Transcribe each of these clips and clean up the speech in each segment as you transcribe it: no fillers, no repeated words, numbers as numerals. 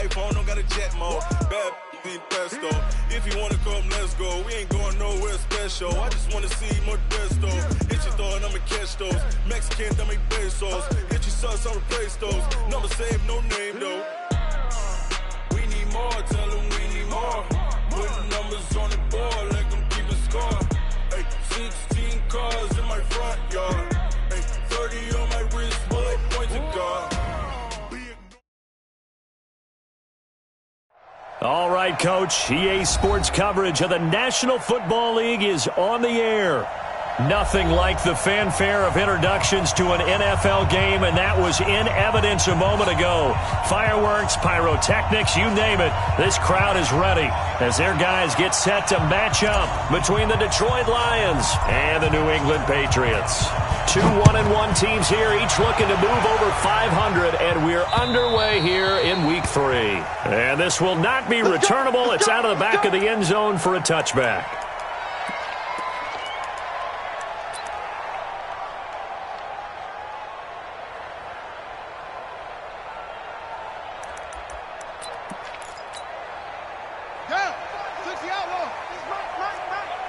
iPhone, don't got a jet mode. Bad in pesto. If you wanna come, let's go. We ain't going nowhere special. I just wanna see more desto. Hit your thought, I'ma catch those. Mexican, dame pesos. Hit your sus, I'ma replace those. Number save, no name though. We need more, tell them we need more. Putting numbers on the board, let them keep a score. Hey, 16 cars in my front yard. Hey, 30 on my wrist, bullet points of God. All right, Coach. EA Sports coverage of the National Football League is on the air. Nothing like the fanfare of introductions to an NFL game, and that was in evidence a moment ago. Fireworks, pyrotechnics, you name it. This crowd is ready as their guys get set to match up between the Detroit Lions and the New England Patriots. Two 1-1 teams here, each looking to move over 500, and we're underway here in Week 3. And this will not be returnable. It's out of the back of the end zone for a touchback.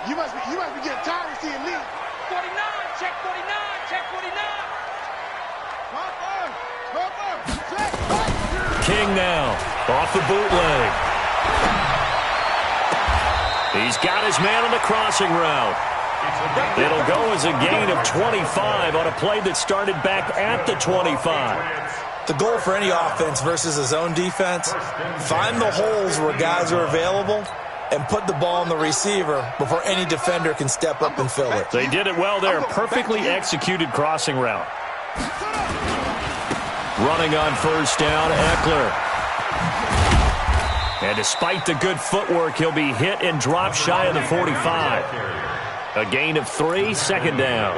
You must be getting tired of seeing me. 49, check 49, check 49. King now, off the bootleg. He's got his man on the crossing route. It'll go as a gain of 25 on a play that started back at the 25. The goal for any offense versus a zone defense, find the holes where guys are available and put the ball on the receiver before any defender can step up and fill it. They did it well there. Perfectly executed crossing route. Running on first down, Eckler. And despite the good footwork, he'll be hit and dropped shy of the 45. A gain of 3, second down.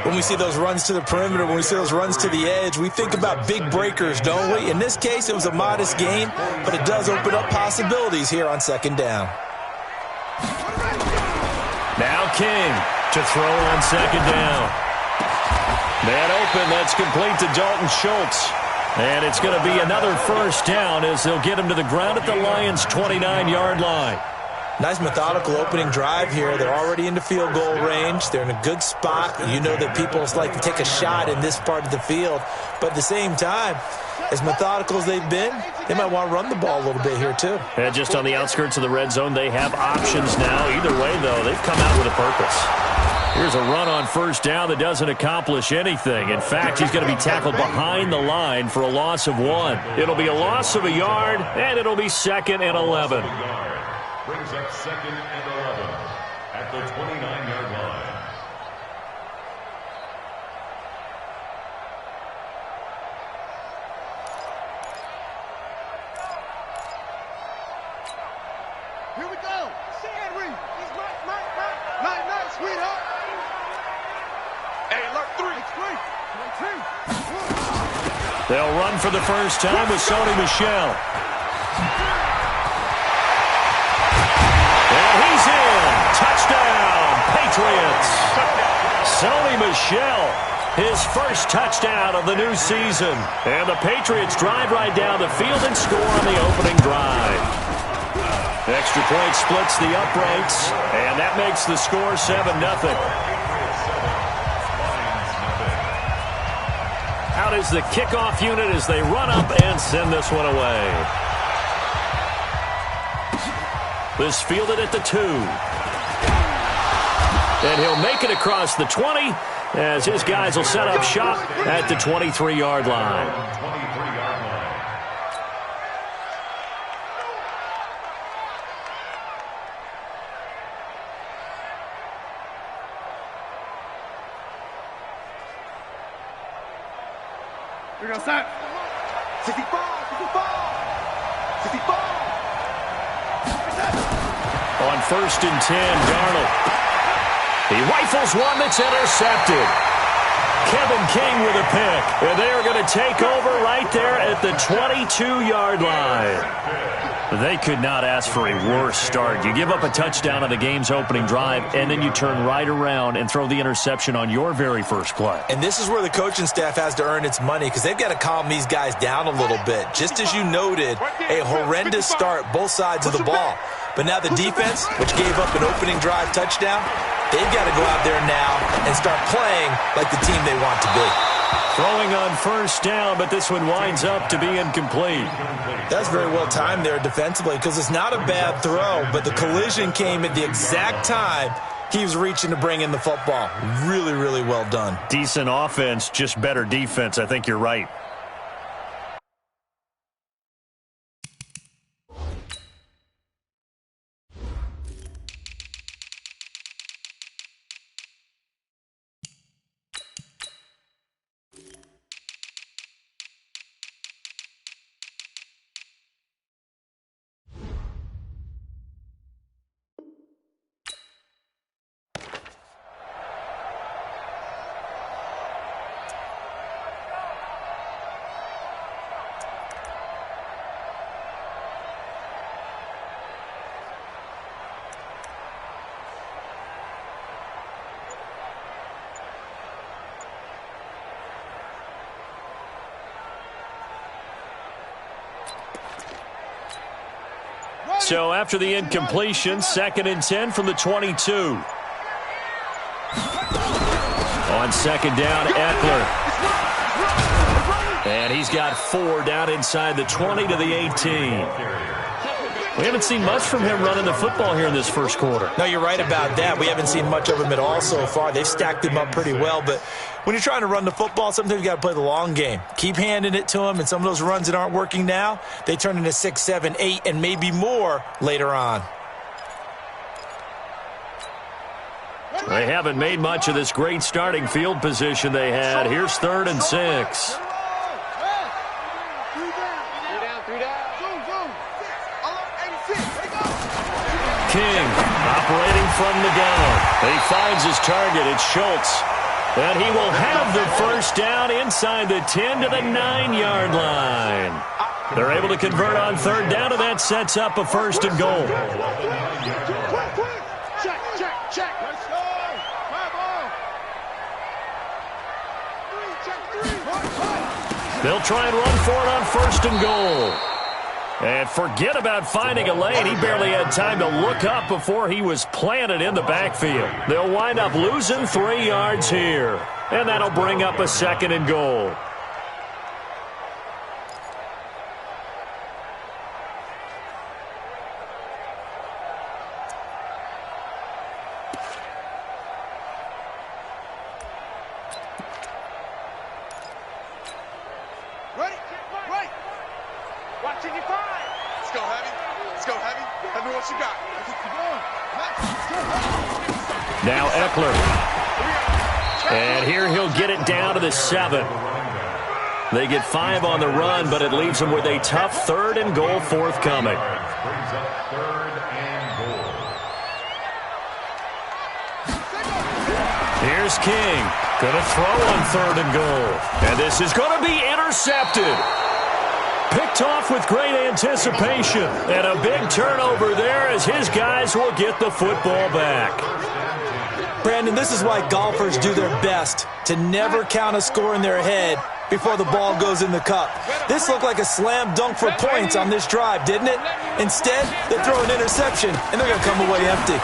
When we see those runs to the perimeter, when we see those runs to the edge, we think about big breakers, don't we? In this case, it was a modest gain, but it does open up possibilities here on second down. Now King to throw on second down. Man open, that's complete to Dalton Schultz. And it's going to be another first down as they'll get him to the ground at the Lions' 29-yard line. Nice methodical opening drive here. They're already into field goal range. They're in a good spot. You know that people like to take a shot in this part of the field. But at the same time, as methodical as they've been, they might want to run the ball a little bit here too. And just on the outskirts of the red zone, they have options now. Either way, though, they've come out with a purpose. Here's a run on first down that doesn't accomplish anything. In fact, he's going to be tackled behind the line for a loss of 1. It'll be a loss of a yard, and it'll be 2nd and 11. Brings up 2nd and 11 at the 29-yard line. Here we go. Henry. He's night, sweetheart. Hey, look, 3. They'll run for the first time with Sony Michel. He's in. Touchdown, Patriots. Sony Michel, his first touchdown of the new season. And the Patriots drive right down the field and score on the opening drive. Extra point splits the uprights, and that makes the score 7-0. Out is the kickoff unit as they run up and send this one away. This fielded at the 2. And he'll make it across the 20 as his guys will set up shop at the 23-yard line. We're going to start. 65. On first and 10, Darnold. He rifles one that's intercepted. Kevin King with a pick. And they are going to take over right there at the 22-yard line. They could not ask for a worse start. You give up a touchdown on the game's opening drive, and then you turn right around and throw the interception on your very first play. And this is where the coaching staff has to earn its money because they've got to calm these guys down a little bit. Just as you noted, a horrendous start both sides of the ball. But now the defense, which gave up an opening drive touchdown, they've got to go out there now and start playing like the team they want to be. Throwing on first down, but this one winds up to be incomplete. That's very well timed there defensively because it's not a bad throw, but the collision came at the exact time he was reaching to bring in the football. Really, really well done. Decent offense, just better defense. I think you're right. So after the incompletion, 2nd and 10 from the 22. On second down, Eckler. And he's got 4 down inside the 20 to the 18. We haven't seen much from him running the football here in this first quarter. No, you're right about that. We haven't seen much of him at all so far. They've stacked him up pretty well, but when you're trying to run the football, sometimes you got to play the long game. Keep handing it to him, and some of those runs that aren't working now, they turn into 6, 7, 8, and maybe more later on. They haven't made much of this great starting field position they had. Here's 3rd and 6. King operating from the gun. He finds his target. It's Schultz. And he will have the first down inside the 10 to the 9-yard line. They're able to convert on 3rd down, and that sets up a 1st and goal. Check. Let's go. They'll try and run for it on 1st and goal. And forget about finding a lane. He barely had time to look up before he was planted in the backfield. They'll wind up losing 3 yards here. And that'll bring up a 2nd and goal. Now Eckler. And here he'll get it down to the 7. They get 5 on the run, but it leaves them with a tough 3rd and goal forthcoming. Brings up 3rd and goal. Here's King. Going to throw on 3rd and goal. And this is going to be intercepted. Picked off with great anticipation. And a big turnover there as his guys will get the football back. Brandon, this is why golfers do their best to never count a score in their head before the ball goes in the cup. This looked like a slam dunk for points on this drive, didn't it? Instead, they throw an interception, and they're going to come away empty.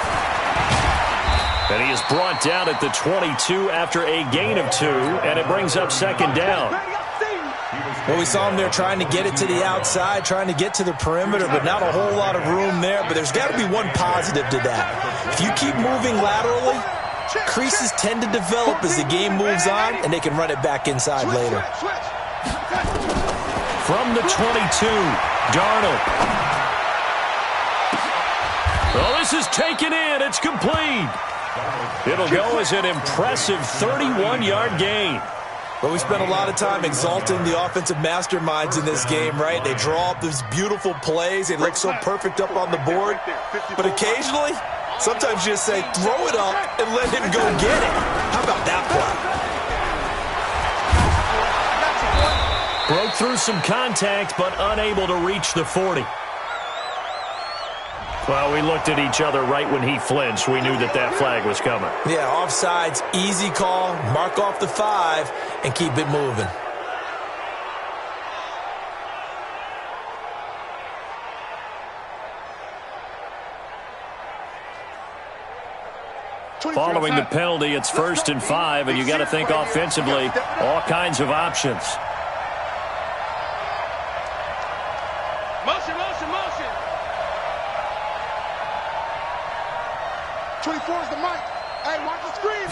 And he is brought down at the 22 after a gain of 2, and it brings up 2nd down. Well, we saw him there trying to get it to the outside, trying to get to the perimeter, but not a whole lot of room there. But there's got to be one positive to that. If you keep moving laterally, creases tend to develop as the game moves on, and they can run it back inside later. From the 22, Darnold. Well, this is taken in. It's complete. It'll go as an impressive 31-yard gain. But we spent a lot of time exalting the offensive masterminds in this game, right? They draw up these beautiful plays. They look so perfect up on the board. But occasionally, sometimes you just say, throw it up and let him go get it. How about that play? through some contact, but unable to reach the 40. Well, we looked at each other right when he flinched. We knew that that flag was coming. Yeah, offsides, easy call, mark off the 5, and keep it moving. Following the penalty, it's 1st and 5, and you got to think offensively, all kinds of options. Motion, motion, motion. 24 is the mic. Hey, watch the screen.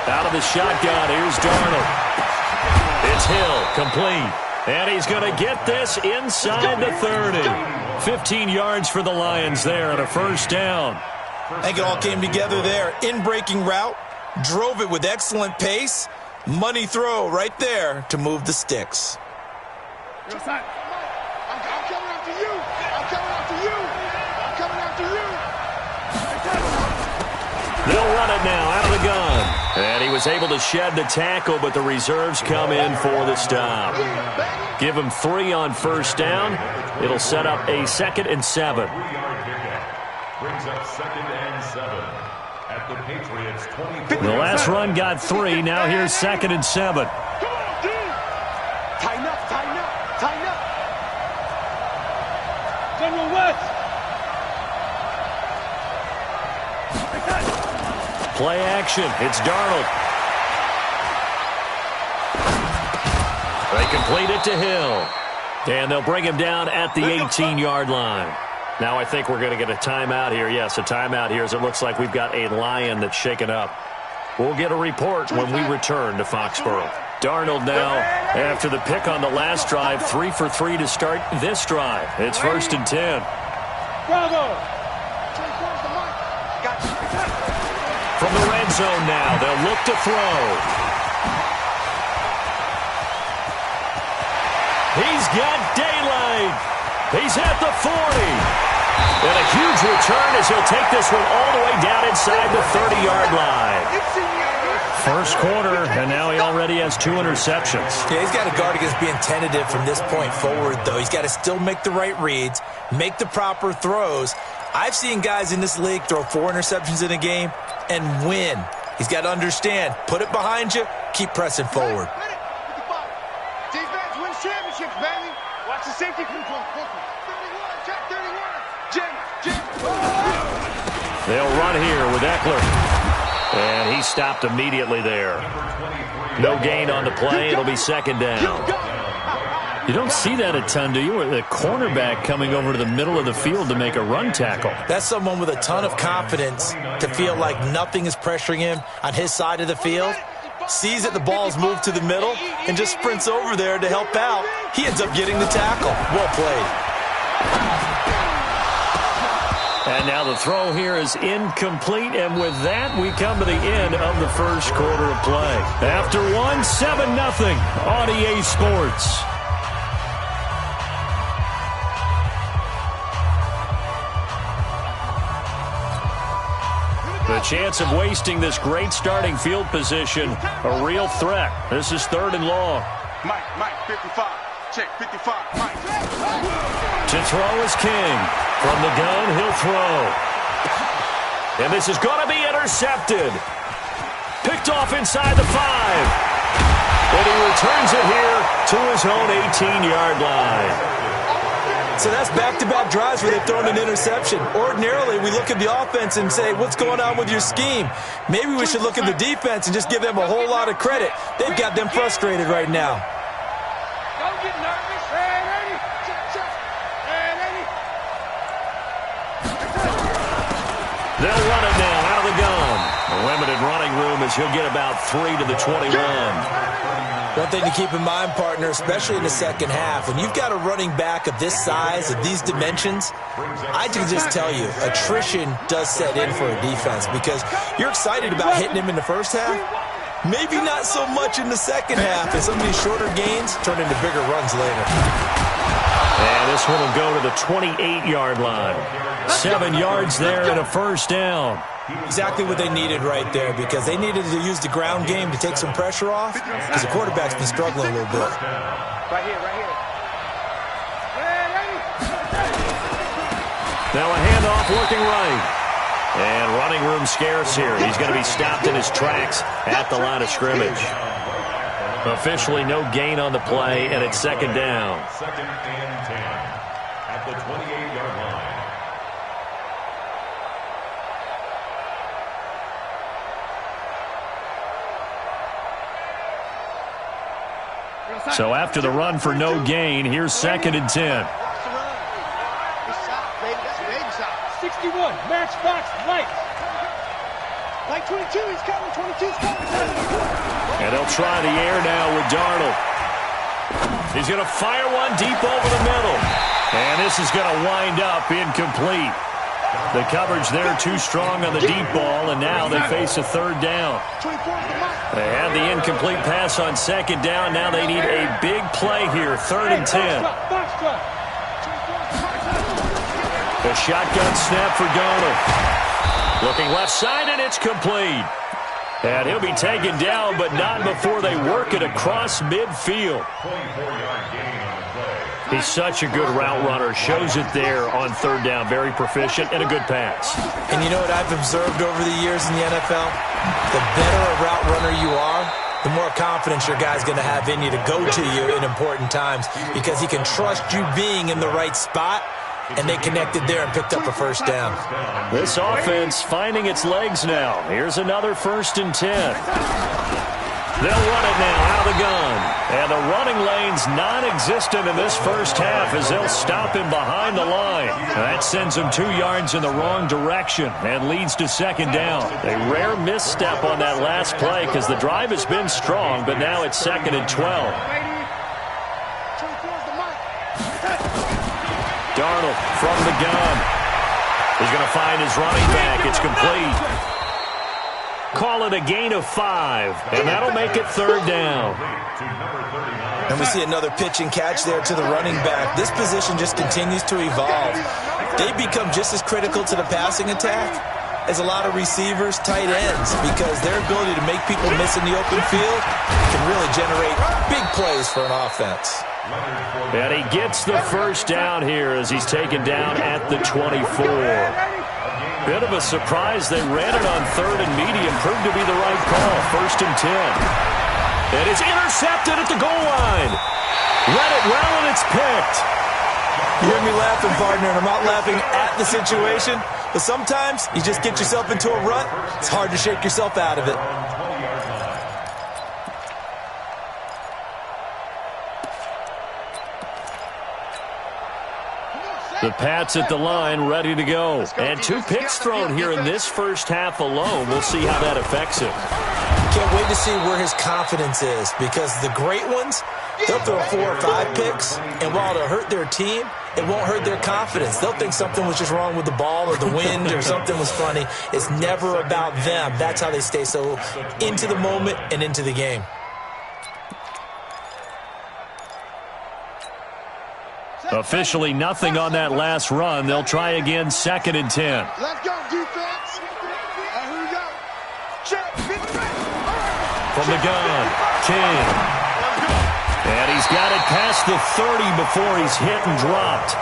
Out of the shotgun, here's Darnold. It's Hill, complete. And he's going to get this inside the 30. 15 yards for the Lions there and a 1st down. I think it all came together there. In-breaking route, drove it with excellent pace. Money throw right there to move the sticks. I'm coming after you. I'm coming after you. I'm coming after you. They'll run it now out of the gun. And he was able to shed the tackle, but the reserves come in for the stop. Give him 3 on 1st down. It'll set up a 2nd and 7. Brings up 2nd and 7 at the Patriots 20. The last run got 3. Now here's 2nd and 7. Come on, dude. Tighten up, tighten up, tighten up. General West. Play action. It's Darnold. They complete it to Hill. And they'll bring him down at the 18-yard line. Now I think we're going to get a timeout here. Yes, a timeout here as it looks like we've got a Lion that's shaken up. We'll get a report when we return to Foxborough. Darnold now, after the pick on the last drive, 3 for 3 to start this drive. It's 1st and 10. Bravo. 24 is the mic. Got you. From the red zone now, they'll look to throw. He's got daylight. He's at the 40. And a huge return as he'll take this one all the way down inside the 30-yard line. First quarter, and now he already has 2 interceptions. Yeah, he's got to guard against being tentative from this point forward, though. He's got to still make the right reads, make the proper throws. I've seen guys in this league throw 4 interceptions in a game and win. He's got to understand, put it behind you, keep pressing forward. Defense wins championships, baby. Watch the safety. 31, check 31. Jim. They'll run here with Eckler. And he stopped immediately there. No gain on the play. It'll be 2nd down. You don't see that a ton, do you? The cornerback coming over to the middle of the field to make a run tackle. That's someone with a ton of confidence to feel like nothing is pressuring him on his side of the field. Sees that the ball's moved to the middle and just sprints over there to help out. He ends up getting the tackle. Well played. And now the throw here is incomplete, and with that, we come to the end of the first quarter of play. After one, 7-0 on EA Sports. The chance of wasting this great starting field position, a real threat. This is 3rd and long. Mike, 55. Check 55. Mike. To throw is King. From the gun, he'll throw. And this is going to be intercepted. Picked off inside the 5. And he returns it here to his own 18-yard line. So that's back-to-back drives where they've thrown an interception. Ordinarily, we look at the offense and say, what's going on with your scheme? Maybe we should look at the defense and just give them a whole lot of credit. They've got them frustrated right now. Don't get nervous. Hey, ready. Check. Hey, ready. They'll run it now out of the gun. A limited running room as he'll get about 3 to the 21. One thing to keep in mind, partner, especially in the second half, when you've got a running back of this size, of these dimensions, I can just tell you, attrition does set in for a defense because you're excited about hitting him in the first half. Maybe not so much in the second half, as some of these shorter gains turn into bigger runs later. And this one will go to the 28-yard line. 7 yards there and a 1st down. Exactly what they needed right there because they needed to use the ground game to take some pressure off because the quarterback's been struggling a little bit. Right here, right here. Now a handoff working right. And running room scarce here. He's going to be stopped in his tracks at the line of scrimmage. Officially no gain on the play, and it's second down. Second and 10 at the 28-yard line. So after the run for no gain, here's second and 10. 61, match box, light. Light 22, he's coming, 22's coming. And they'll try the air now with Darnold. He's going to fire one deep over the middle. And this is going to wind up incomplete. The coverage there too strong on the deep ball, and now they face a third down. They had the incomplete pass on second down. Now they need a big play here, third and 10. The shotgun snap for Darnold. Looking left side, and it's complete. And he'll be taken down, but not before they work it across midfield. He's such a good route runner. Shows it there on third down. Very proficient and a good pass. And you know what I've observed over the years in the NFL? The better a route runner you are, the more confidence your guy's going to have in you to go to you in important times, because he can trust you being in the right spot. And they connected there and picked up a first down. This offense finding its legs now. Here's another first and 10. They'll run it now out of the gun. And the running lane's non-existent in this first half as they'll stop him behind the line. That sends him 2 yards in the wrong direction and leads to second down. A rare misstep on that last play because the drive has been strong, but now it's second and 12. Darnold from the gun. He's going to find his running back. It's complete. Call it a gain of 5, and that'll make it third down. And we see another pitch and catch there to the running back. This position just continues to evolve. They become just as critical to the passing attack as a lot of receivers, tight ends, because their ability to make people miss in the open field can really generate big plays for an offense. And he gets the first down here as he's taken down at the 24. Bit of a surprise. They ran it on third and medium. Proved to be the right call. First and 10. And it's intercepted at the goal line. Read it well, and it's picked. You hear me laughing, partner, and I'm not laughing at the situation, but sometimes you just get yourself into a rut. It's hard to shake yourself out of it. The Pats at the line, ready to go. And 2 picks thrown here in this first half alone. We'll see how that affects him. Can't wait to see where his confidence is, because the great ones, they'll throw 4 or 5 picks, and while it'll hurt their team, it won't hurt their confidence. They'll think something was just wrong with the ball or the wind or something was funny. It's never about them. That's how they stay so into the moment and into the game. Officially nothing on that last run. They'll try again, second and 10. Let's go, defense. Here we go. Check. From the gun, King. And he's got it past the 30 before he's hit and dropped.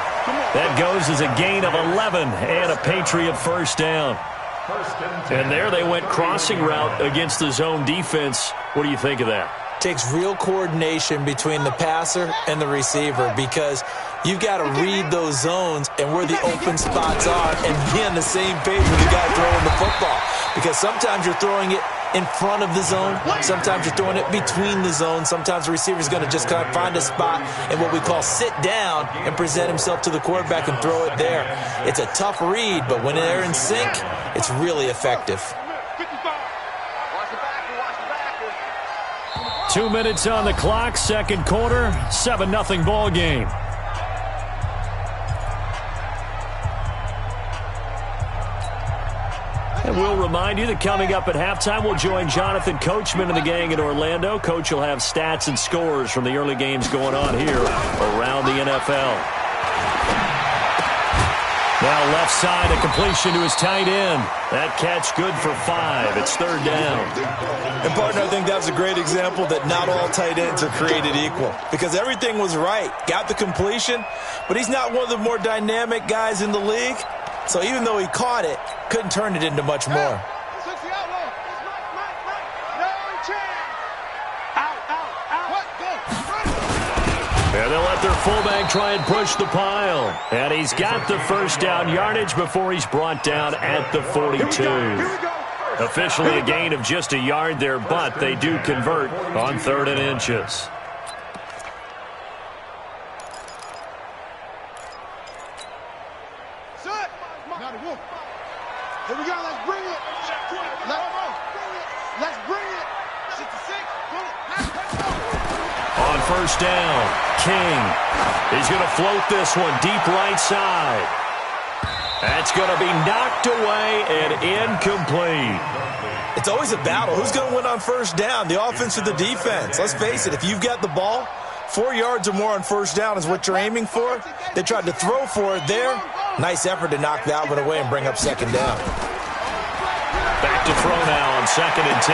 That goes as a gain of 11 and a Patriot first down. And there they went crossing route against the zone defense. What do you think of that? Takes real coordination between the passer and the receiver, because you've got to read those zones and where the open spots are and be on the same page with the guy throwing the football. Because sometimes you're throwing it in front of the zone. Sometimes you're throwing it between the zones. Sometimes the receiver's going to just kind of find a spot and what we call sit down and present himself to the quarterback and throw it there. It's a tough read, but when they're in sync, it's really effective. 2 minutes on the clock, second quarter, 7-0 ball game. And we'll remind you that coming up at halftime, we'll join Jonathan Coachman and the gang in Orlando. Coach will have stats and scores from the early games going on here around the NFL. Now left side, a completion to his tight end. That catch good for 5. It's third down. And, partner, I think that's a great example that not all tight ends are created equal because everything was right. Got the completion, but he's not one of the more dynamic guys in the league. So even though he caught it, couldn't turn it into much more. And they'll let their fullback try and push the pile. And he's got the first down yardage before he's brought down at the 42. Officially a gain of just a yard there, but they do convert on 3rd and inches. Here we go, let's bring it. Let's bring it. 66. On first down, King. He's going to float this one deep right side. That's going to be knocked away and incomplete. It's always a battle. Who's going to win on first down, the offense or the defense? Let's face it, if you've got the ball, 4 yards or more on first down is what you're aiming for. They tried to throw for it there. Nice effort to knock that one away and bring up second down. Back to throw now on 2nd and 10.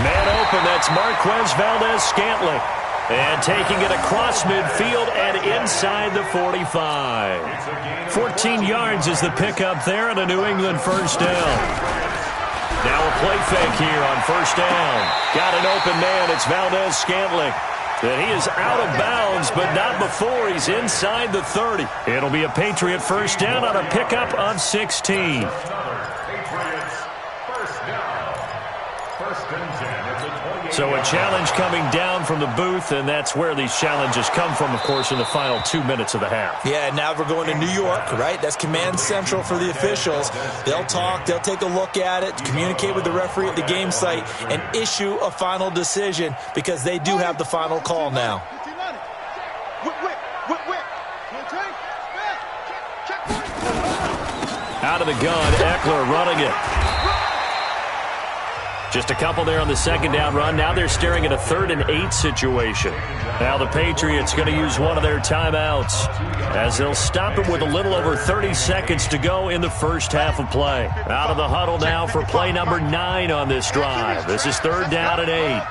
Man open, that's Marquez Valdez-Scantling. And taking it across midfield and inside the 45. 14 yards is the pickup there and a New England first down. Now a play fake here on first down. Got an open man, it's Valdez-Scantling. And he is out of bounds, but not before he's inside the 30. It'll be a Patriot first down on a pickup of 16. So a challenge coming down from the booth, and that's where these challenges come from, of course, in the final 2 minutes of the half. Yeah, now we're going to New York, right? That's command central for the officials. They'll talk, they'll take a look at it, communicate with the referee at the game site, and issue a final decision because they do have the final call now. Out of the gun, Eckler running it. Just a couple there on the second down run. Now they're staring at a 3rd and 8 situation. Now the Patriots going to use one of their timeouts as they'll stop it with a little over 30 seconds to go in the first half of play. Out of the huddle now for play number 9 on this drive. This is 3rd down and 8.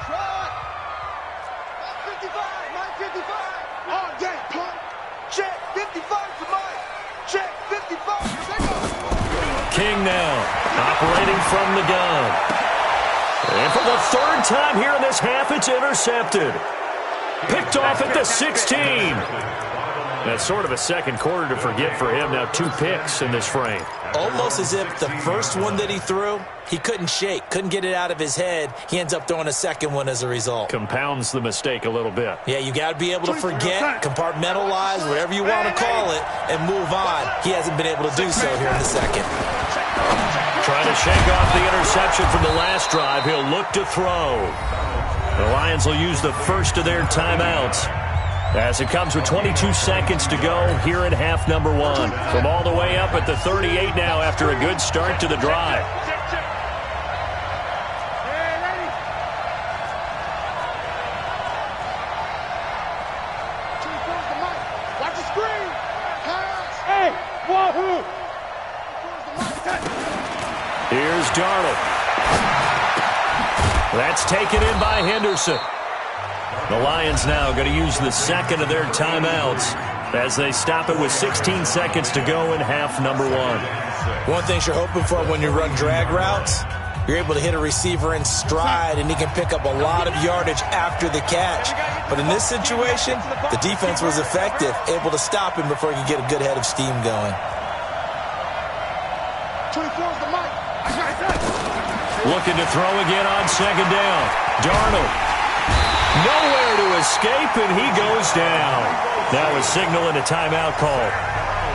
King now operating from the gun. And for the 3rd time here in this half, it's intercepted. Picked off at the 16. That's sort of a second quarter to forget for him. Now 2 picks in this frame. Almost as if the first one that he threw, he couldn't shake, couldn't get it out of his head. He ends up throwing a second one as a result. Compounds the mistake a little bit. Yeah, you got to be able to forget, compartmentalize, whatever you want to call it, and move on. He hasn't been able to do so here in the second. Trying to shake off the interception from the last drive. He'll look to throw. The Lions will use the first of their timeouts as it comes with 22 seconds to go here in half number 1. From all the way up at the 38 now after a good start to the drive. Watch the screen. Hey, wahoo! Here's Darnold. That's taken in by Henderson. The Lions now going to use the second of their timeouts as they stop it with 16 seconds to go in half number 1. One thing you're hoping for when you run drag routes, you're able to hit a receiver in stride, and he can pick up a lot of yardage after the catch. But in this situation, the defense was effective, able to stop him before he could get a good head of steam going. 24 is the mic. Looking to throw again on second down. Darnold. Nowhere to escape, and he goes down. Now a signal and a timeout call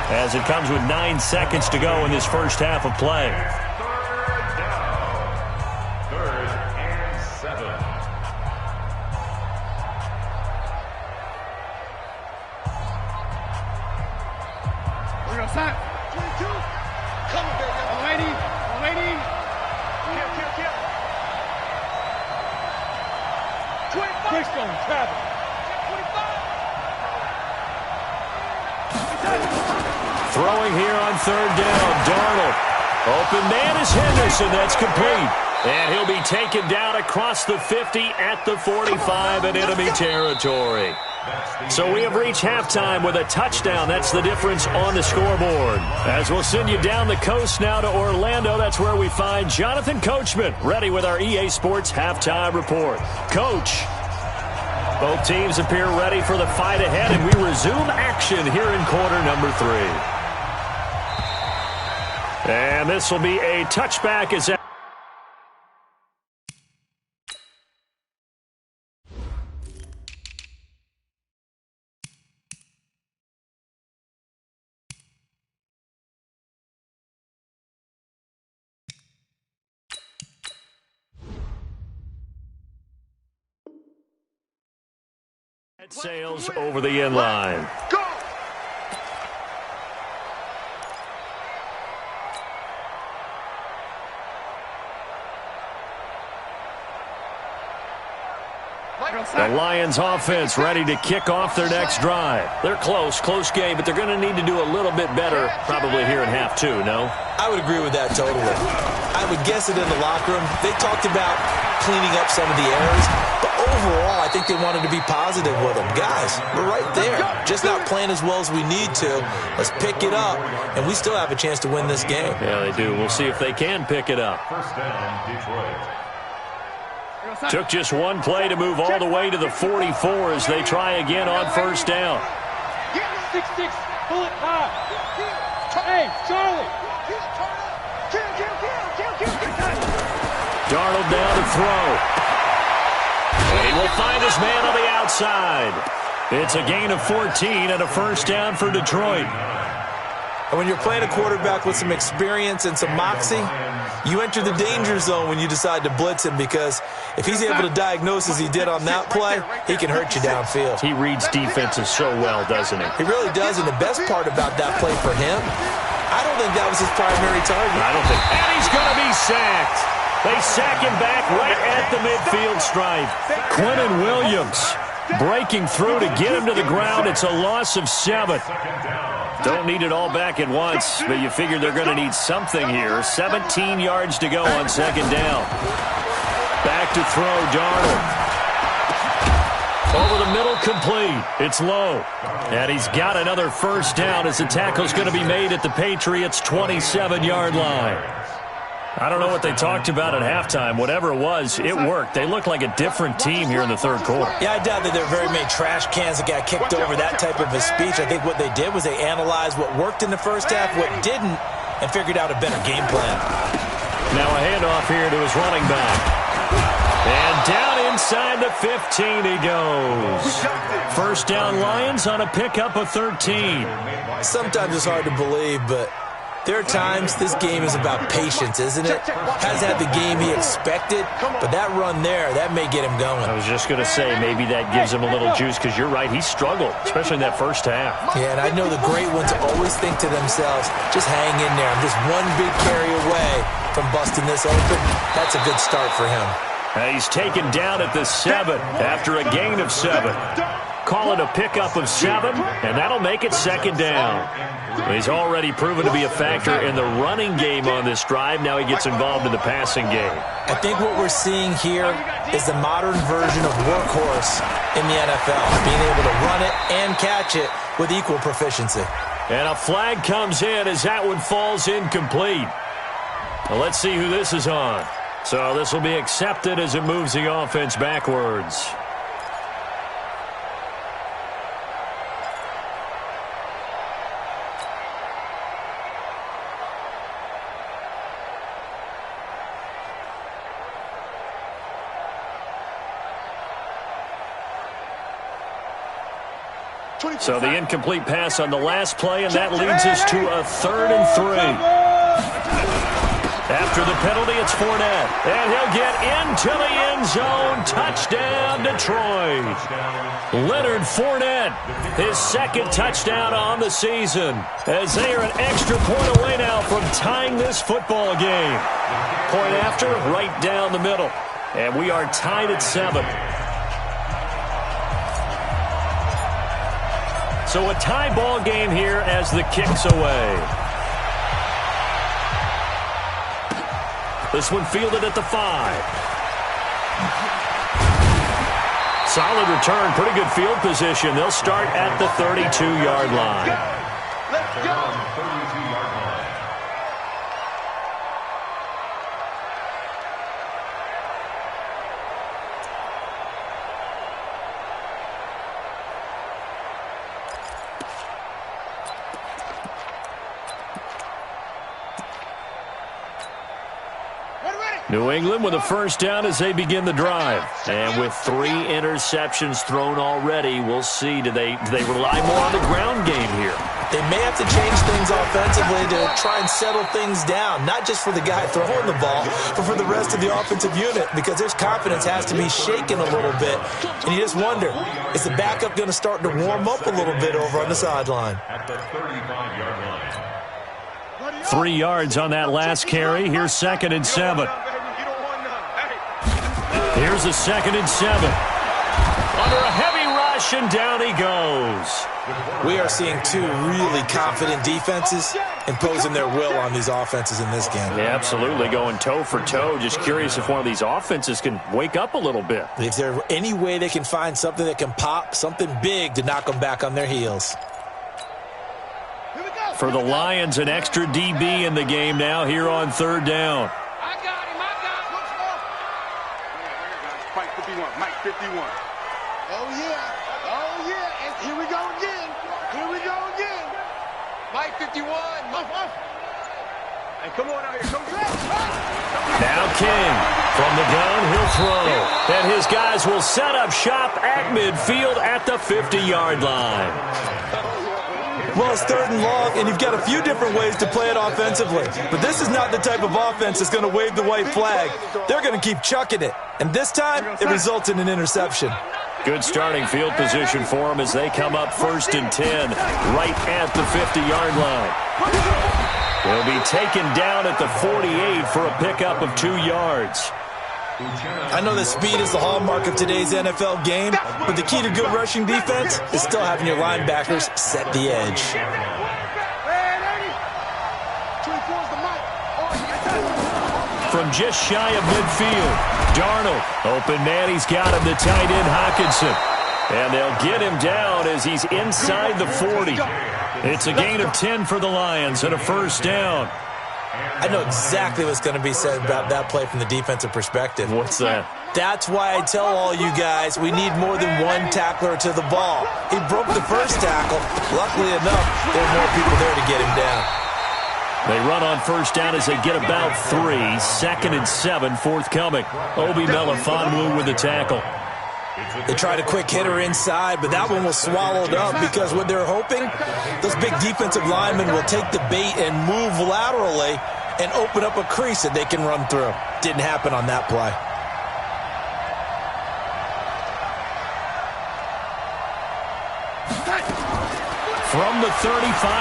as it comes with 9 seconds to go in this first half of play. 3rd and 7. We're going to sign. 22. Come on, baby. Lady. Kill. 25. Quick zone, travel. 25. Throwing here on third down, Darnold. Open man is Henderson. That's complete. And he'll be taken down across the 50 at the 45 in enemy territory. So we have reached halftime with a touchdown. That's the difference on the scoreboard. As we'll send you down the coast now to Orlando, that's where we find Jonathan Coachman, ready with our EA Sports halftime report. Coach, both teams appear ready for the fight ahead, and we resume action here in quarter number 3. And this will be a touchback as sails over the end line. Go! The Lions offense ready to kick off their next drive. They're close game, but they're going to need to do a little bit better probably here in half 2, no? I would agree with that totally. I would guess it in the locker room. They talked about cleaning up some of the errors, but overall, I think they wanted to be positive with them. Guys, we're right there. Just not playing as well as we need to. Let's pick it up, and we still have a chance to win this game. Yeah, they do. We'll see if they can pick it up. First down, Detroit. Took just one play to move all the way to the 44 as they try again on first down. 6-6, pull it high. Hey, Charlie. Darnold down to throw. And he will find his man on the outside. It's a gain of 14 and a first down for Detroit. And when you're playing a quarterback with some experience and some moxie, you enter the danger zone when you decide to blitz him, because if he's able to diagnose as he did on that play, he can hurt you downfield. He reads defenses so well, doesn't he? He really does, and the best part about that play for him, I don't think that was his primary target. I don't think. And he's going to be sacked. They sack him back right at the midfield stripe. Quinnen Williams breaking through to get him to the ground. It's a loss of 7. Don't need it all back at once, but you figure they're going to need something here. 17 yards to go on second down. Back to throw, Darnold. Over the middle, complete. It's low. And he's got another first down as the tackle's going to be made at the Patriots' 27-yard line. I don't know what they talked about at halftime. Whatever it was, it worked. They look like a different team here in the third quarter. Yeah, I doubt that there are very many trash cans that got kicked over that type of a speech. I think what they did was they analyzed what worked in the first half, what didn't, and figured out a better game plan. Now a handoff here to his running back. And down inside the 15 he goes. First down Lions on a pickup of 13. Sometimes it's hard to believe, but there are times this game is about patience, isn't it? Hasn't had the game he expected, but that run there, that may get him going. I was just going to say, maybe that gives him a little juice, because you're right, he struggled, especially in that first half. Yeah, and I know the great ones always think to themselves, just hang in there. I'm just one big carry away from busting this open. That's a good start for him. He's taken down at the 7 after a gain of 7. Call it a pickup of 7, and that'll make it second down. He's already proven to be a factor in the running game on this drive. Now he gets involved in the passing game. I think what we're seeing here is the modern version of workhorse in the NFL, being able to run it and catch it with equal proficiency. And a flag comes in as that one falls incomplete. Well, let's see who this is on. So this will be accepted as it moves the offense backwards. So the incomplete pass on the last play, and that leads us to a 3rd and 3. After the penalty, it's Fournette. And he'll get into the end zone. Touchdown, Detroit. Leonard Fournette, his 2nd touchdown on the season, as they are an extra point away now from tying this football game. Point after, right down the middle. And we are tied at 7. So a tie ball game here as the kick's away. This one fielded at the 5. Solid return, pretty good field position. They'll start at the 32-yard line. Let's go. 32-yard line. New England with a first down as they begin the drive. And with 3 interceptions thrown already, we'll see. Do they rely more on the ground game here? They may have to change things offensively to try and settle things down, not just for the guy throwing the ball, but for the rest of the offensive unit, because their confidence has to be shaken a little bit. And you just wonder, is the backup going to start to warm up a little bit over on the sideline? At the 35-yard line. 3 yards on that last carry. Here's 2nd and 7. Here's a 2nd and 7. Under a heavy rush, and down he goes. We are seeing 2 really confident defenses imposing their will on these offenses in this game. Yeah, absolutely, going toe for toe. Just curious if one of these offenses can wake up a little bit. If there's any way they can find something that can pop, something big to knock them back on their heels. For the Lions, an extra DB in the game now here on 3rd down. I got him. Mike 51. Mike 51. Oh, yeah. Oh, yeah. And here we go again. Mike 51. Hey, come on out here. Come on. Now King from the gun, he'll throw. And his guys will set up shop at midfield at the 50-yard line. Well, it's 3rd and long, and you've got a few different ways to play it offensively. But this is not the type of offense that's going to wave the white flag. They're going to keep chucking it. And this time, it results in an interception. Good starting field position for them as they come up 1st and 10 right at the 50-yard line. They'll be taken down at the 48 for a pickup of 2 yards. I know that speed is the hallmark of today's NFL game, but the key to good rushing defense is still having your linebackers set the edge. From just shy of midfield, Darnold. Open man, he's got him, the tight end Hockenson. And they'll get him down as he's inside the 40. It's a gain of 10 for the Lions and a first down. I know exactly what's going to be said about that play from the defensive perspective. What's that? That's why I tell all you guys we need more than one tackler to the ball. He broke the first tackle. Luckily enough, there are more people there to get him down. They run on first down as they get about 3. 2nd and 7 forthcoming. Obi Melifonwu with the tackle. They tried a quick hitter inside, but that one was swallowed up because what they're hoping, those big defensive linemen will take the bait and move laterally and open up a crease that they can run through. Didn't happen on that play. From the 35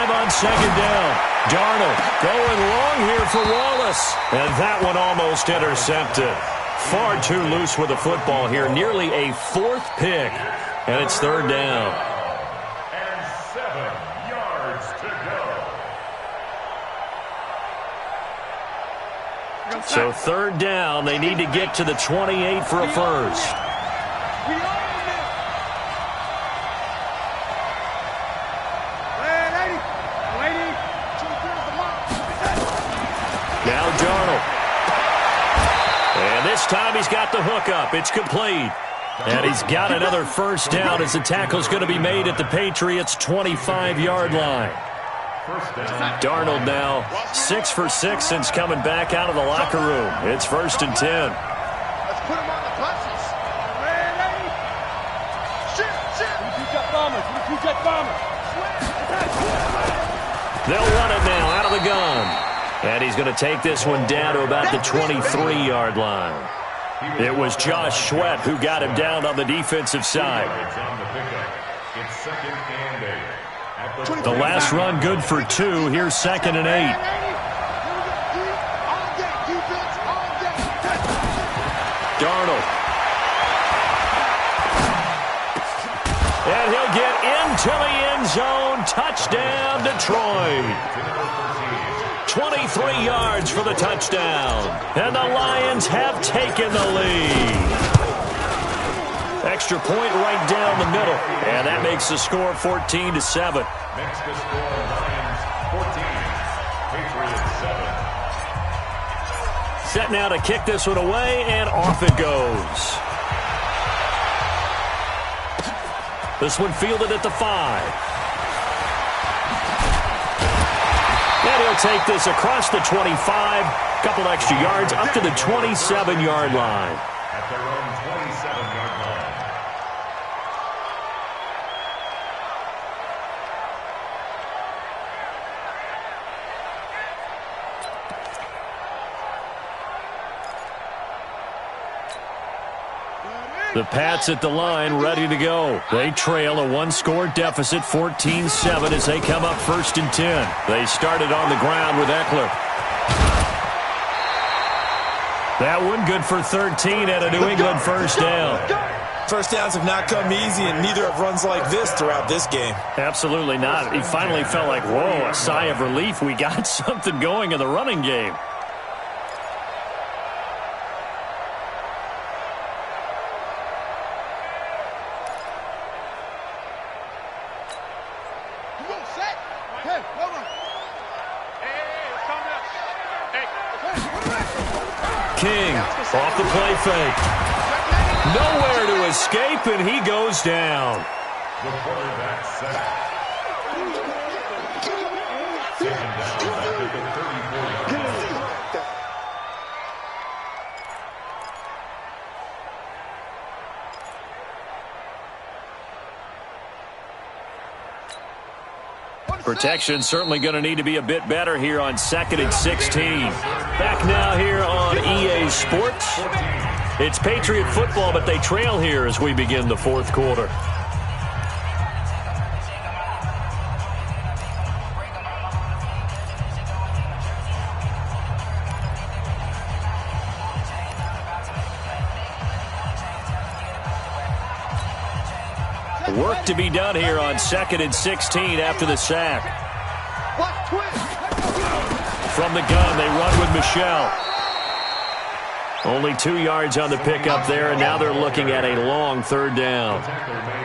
on 2nd down. Darnold going long here for Wallace. And that one almost intercepted. Far too loose with the football here. Nearly a 4th pick. And it's 3rd down. And 7 yards to go. So 3rd down. They need to get to the 28 for a first. Now Darnold. And this time he's got the hook up. It's complete. And he's got another first down as the tackle's going to be made at the Patriots' 25-yard line. Darnold now 6 for 6 since coming back out of the locker room. It's 1st and 10. Let's put him on the buses. Ready? They'll run it now out of the gun. And he's going to take this one down to about the 23-yard line. It was Josh Sweat who got him down on the defensive side. It's 2nd and 8. The last run good for 2. Here's 2nd and 8. Darnold. And he'll get into the end zone. Touchdown, Detroit. 23 yards for the touchdown. And the Lions have taken the lead. Extra point right down the middle. And that makes the score 14-7. Makes the score Lions 14, Patriots 7. Set now to kick this one away, and off it goes. This one fielded at the 5. And he'll take this across the 25. Couple extra yards up to the 27-yard line. At their own 27-yard line. The Pats at the line, ready to go. They trail a one-score deficit, 14-7, as they come up 1st and 10. They started on the ground with Eckler. That one good for 13 and a New England first down. First downs have not come easy, and neither have runs like this throughout this game. Absolutely not. He finally felt like, whoa, a sigh of relief. We got something going in the running game. King off the play fake. Nowhere to escape, and he goes down. The quarterback sack. Second down back at the 34-yard line. Protection certainly going to need to be a bit better here on 2nd and 16. Back now here on EA Sports. It's Patriot football, but they trail here as we begin the 4th quarter. Work to be done here on 2nd and 16 after the sack. From the gun, they run with Michelle. Only 2 yards on the pickup there, and now they're looking at a long 3rd down.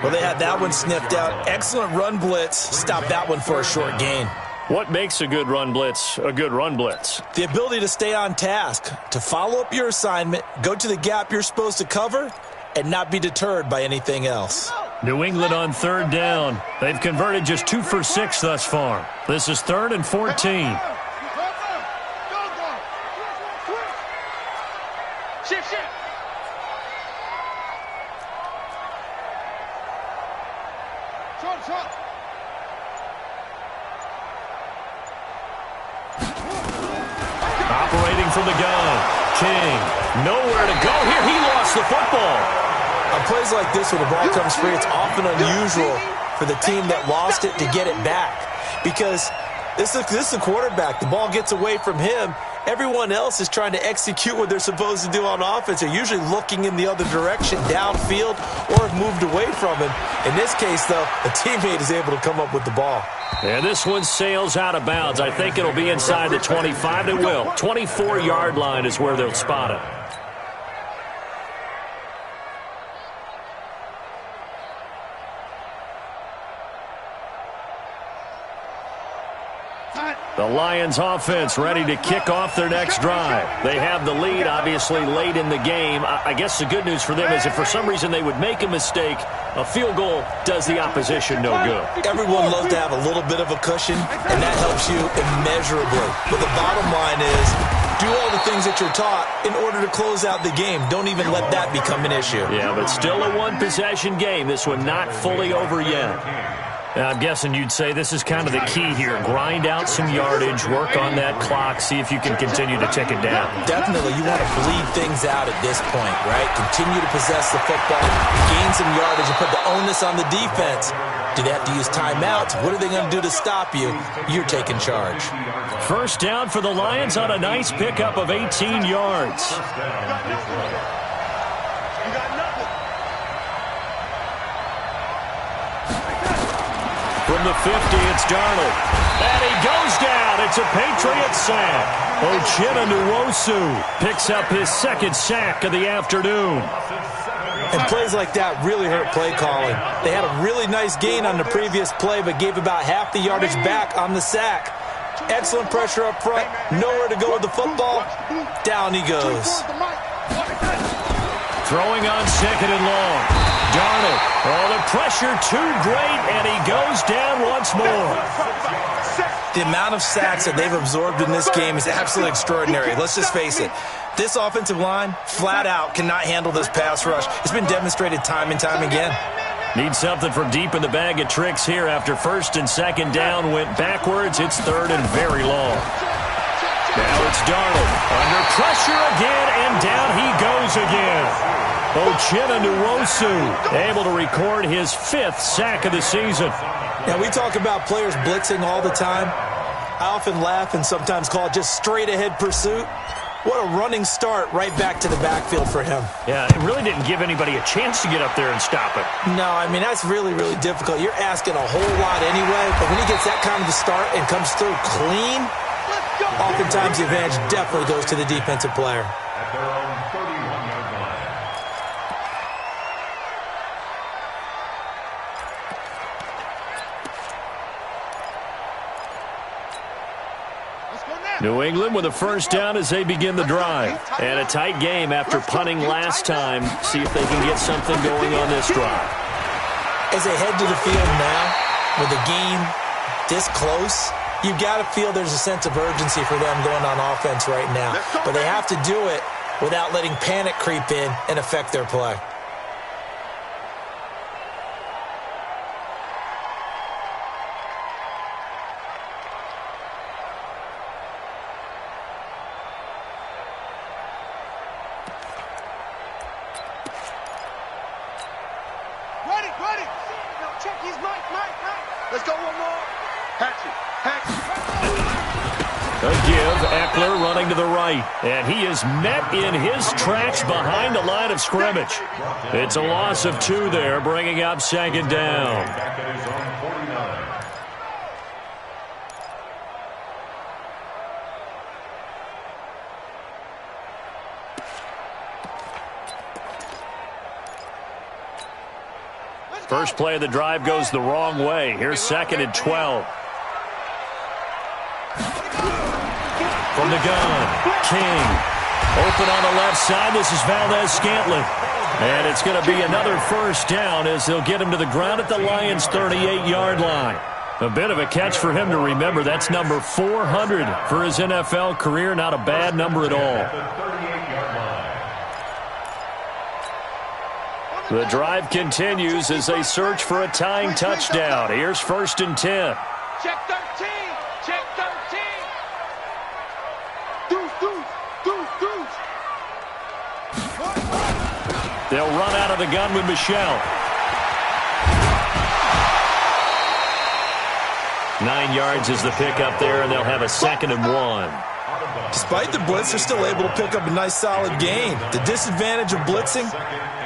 Well, they had that one sniffed out. Excellent run blitz. Stop that one for a short gain. What makes a good run blitz a good run blitz? The ability to stay on task, to follow up your assignment, go to the gap you're supposed to cover, and not be deterred by anything else. New England on 3rd down. They've converted just 2 for 6 thus far. This is 3rd and 14. Operating from the gun. King. Nowhere to go here. He lost the football. On plays like this, when the ball comes free, it's often unusual for the team that lost it to get it back. Because this is a quarterback. The ball gets away from him. Everyone else is trying to execute what they're supposed to do on offense. They're usually looking in the other direction, downfield, or have moved away from him. In this case, though, a teammate is able to come up with the ball. And this one sails out of bounds. I think it'll be inside the 25. It will. 24-yard line is where they'll spot it. The Lions offense ready to kick off their next drive. They have the lead, obviously, late in the game. I guess the good news for them is if for some reason they would make a mistake, a field goal does the opposition no good. Everyone loves to have a little bit of a cushion, and that helps you immeasurably. But the bottom line is, do all the things that you're taught in order to close out the game. Don't even let that become an issue. Yeah, but still a one-possession game. This one not fully over yet. I'm guessing you'd say this is kind of the key here. Grind out some yardage, work on that clock, see if you can continue to tick it down. Definitely, you want to bleed things out at this point, right? Continue to possess the football, gain some yardage, and put the onus on the defense. Do they have to use timeouts? What are they going to do to stop you? You're taking charge. First down for the Lions on a nice pickup of 18 yards. From the 50, it's Darnold. And he goes down. It's a Patriots sack. Uchenna Nwosu picks up his second sack of the afternoon. And plays like that really hurt play calling. They had a really nice gain on the previous play, but gave about half the yardage back on the sack. Excellent pressure up front. Nowhere to go with the football. Down he goes. Throwing on second and long. Darnold. Oh, the pressure too great, and he goes down once more. The amount of sacks that they've absorbed in this game is absolutely extraordinary. Let's just face it. This offensive line, flat out, cannot handle this pass rush. It's been demonstrated time and time again. Need something from deep in the bag of tricks here after first and second down went backwards. It's third and very long. Now it's Darnold. Under pressure again, and down he goes again. Uchenna Nwosu able to record his 5th sack of the season. Now, we talk about players blitzing all the time. I often laugh and sometimes call it just straight-ahead pursuit. What a running start right back to the backfield for him. Yeah, it really didn't give anybody a chance to get up there and stop it. No, I mean, that's really, really difficult. You're asking a whole lot anyway, but when he gets that kind of a start and comes through clean, oftentimes the advantage definitely goes to the defensive player. At their own 31-yard line. New England with a first down as they begin the drive. And a tight game after punting last time. See if they can get something going on this drive. As they head to the field now, with the game this close, you've got to feel there's a sense of urgency for them going on offense right now. But they have to do it without letting panic creep in and affect their play. Ready. No, check his Mike. Let's go one more. Hatchet. A give, Eckler running to the right. And he is met in his tracks behind the line of scrimmage. It's a loss of 2 there, bringing up second down. Back at his own 49. First play of the drive goes the wrong way. Here's second and 12. From the gun, King. Open on the left side. This is Valdez-Scantling. And it's going to be another first down as they'll get him to the ground at the Lions' 38-yard line. A bit of a catch for him to remember. That's number 400 for his NFL career. Not a bad number at all. The drive continues as they search for a tying touchdown. Here's first and 10. Check 13. Check 13. Deuce. They'll run out of the gun with Michelle. 9 yards is the pickup there, and they'll have a second and 1. Despite the blitz, they're still able to pick up a nice solid gain. The disadvantage of blitzing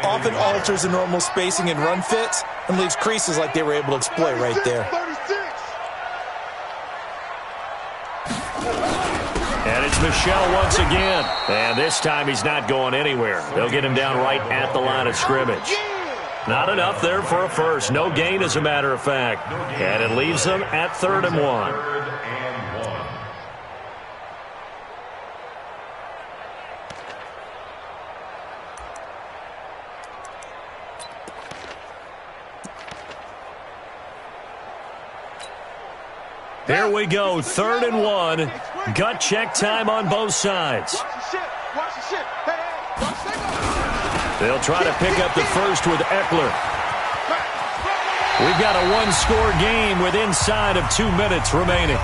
often alters the normal spacing and run fits and leaves creases like they were able to exploit right there. And it's Michelle once again. And this time he's not going anywhere. They'll get him down right at the line of scrimmage. Not enough there for a first. No gain, as a matter of fact. And it leaves them at 3rd and 1. Here we go, 3rd and 1. Gut check time on both sides. They'll try to pick up the first with Eckler. We've got a 1-score game with inside of 2 minutes remaining.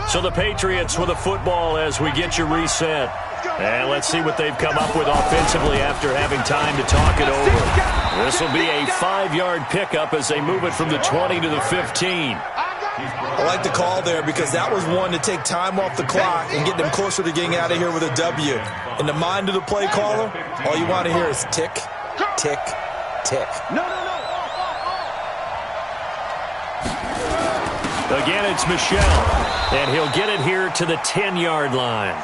So the Patriots with a football as we get you reset. And let's see what they've come up with offensively after having time to talk it over. This will be a 5-yard pickup as they move it from the 20 to the 15. I like the call there because that was one to take time off the clock and get them closer to getting out of here with a W. In the mind of the play caller, all you want to hear is tick, tick, tick. No. Again, it's Michelle, and he'll get it here to the 10-yard line.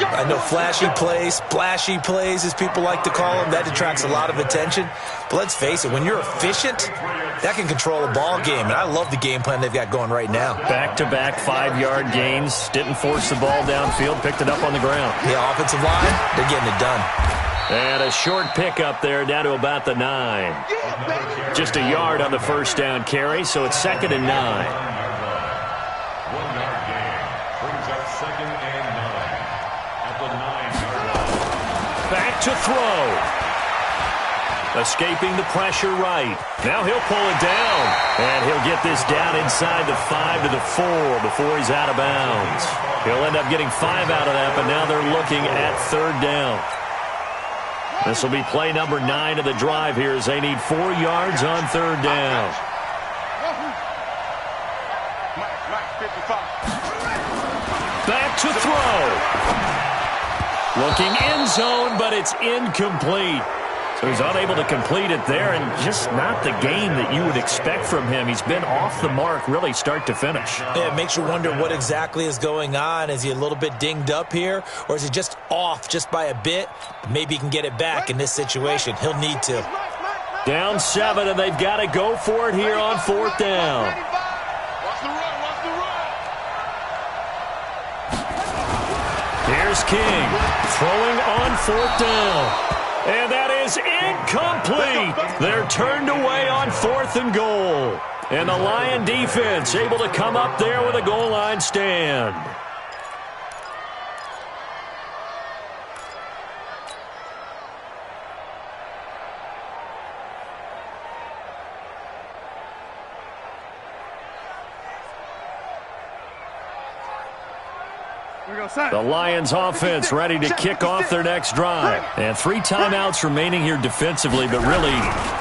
I know flashy plays, splashy plays, as people like to call them, that attracts a lot of attention. But let's face it, when you're efficient, that can control a ball game. And I love the game plan they've got going right now. Back-to-back 5-yard gains. Didn't force the ball downfield. Picked it up on the ground. The offensive line, they're getting it done. And a short pickup there down to about the 9. Just a yard on the first down carry, so it's 2nd and 9. 1-yard gain brings up 2nd and 9 at the 9-yard line. Back to throw. Escaping the pressure right. Now he'll pull it down. And he'll get this down inside the 5 to the 4 before he's out of bounds. He'll end up getting 5 out of that, but now they're looking at 3rd down. This will be play number 9 of the drive here as they need 4 yards on 3rd down. Back to throw. Looking end zone, but it's incomplete. So he's unable to complete it there, and just not the game that you would expect from him. He's been off the mark really start to finish. Yeah, it makes you wonder what exactly is going on. Is he a little bit dinged up here, or is he just off just by a bit? Maybe he can get it back in this situation. He'll need to. Down 7, and they've got to go for it here on 4th down. Here's King throwing on 4th down. And that is incomplete. They're turned away on 4th and goal. And the Lion defense able to come up there with a goal line stand. The Lions offense ready to kick off their next drive. And 3 timeouts remaining here defensively, but really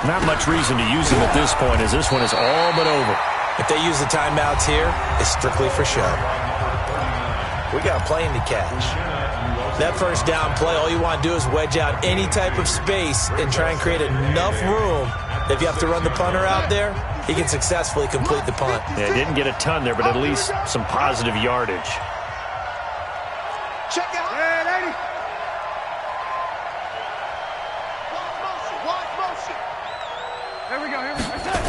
not much reason to use them at this point as this one is all but over. If they use the timeouts here, it's strictly for show. We got a plane to catch. That first down play, all you want to do is wedge out any type of space and try and create enough room that if you have to run the punter out there, he can successfully complete the punt. Yeah, didn't get a ton there, but at least some positive yardage. Check out. Hey, lady. Wide motion. Here we go. That's it.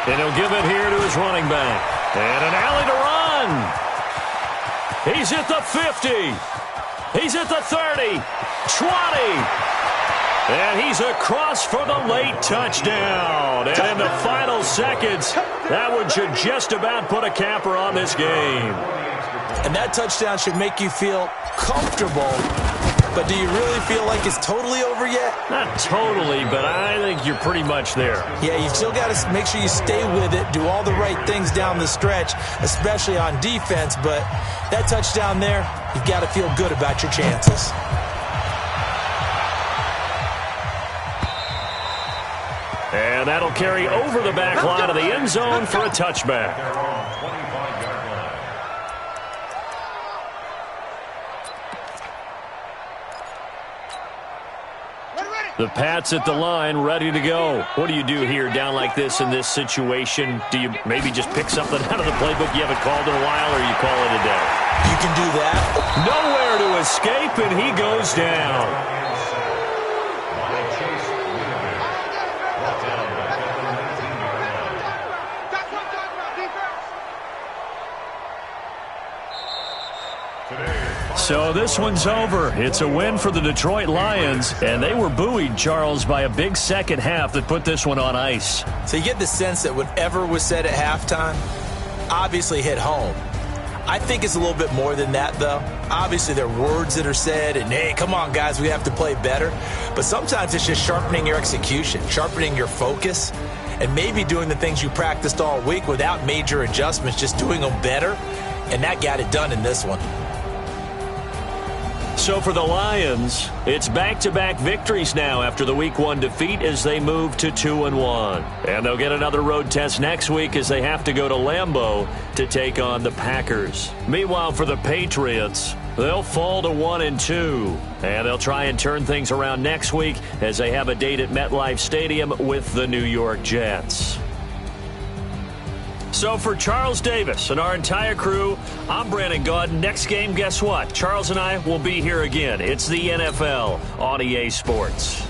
And he'll give it here to his running back. And an alley to run. He's at the 50. He's at the 30. 20. And he's across for the late touchdown. And in the final seconds, that one should just about put a capper on this game. And that touchdown should make you feel comfortable. But do you really feel like it's totally over yet? Not totally, but I think you're pretty much there. Yeah, you still got to make sure you stay with it, do all the right things down the stretch, especially on defense. But that touchdown there, you've got to feel good about your chances. And that'll carry over the back line of the end zone for a touchback. The Pats at the line, ready to go. What do you do here down like this in this situation? Do you maybe just pick something out of the playbook you haven't called in a while, or you call it a day? You can do that. Nowhere to escape, and he goes down. So this one's over. It's a win for the Detroit Lions, and they were buoyed, Charles, by a big second half that put this one on ice. So you get the sense that whatever was said at halftime obviously hit home. I think it's a little bit more than that, though. Obviously, there are words that are said, and, hey, come on, guys, we have to play better. But sometimes it's just sharpening your execution, sharpening your focus, and maybe doing the things you practiced all week without major adjustments, just doing them better, and that got it done in this one. So for the Lions, it's back-to-back victories now after the Week 1 defeat as they move to 2-1. And they'll get another road test next week as they have to go to Lambeau to take on the Packers. Meanwhile, for the Patriots, they'll fall to 1-2. And they'll try and turn things around next week as they have a date at MetLife Stadium with the New York Jets. So for Charles Davis and our entire crew, I'm Brandon Gaudin. Next game, guess what? Charles and I will be here again. It's the NFL on EA Sports.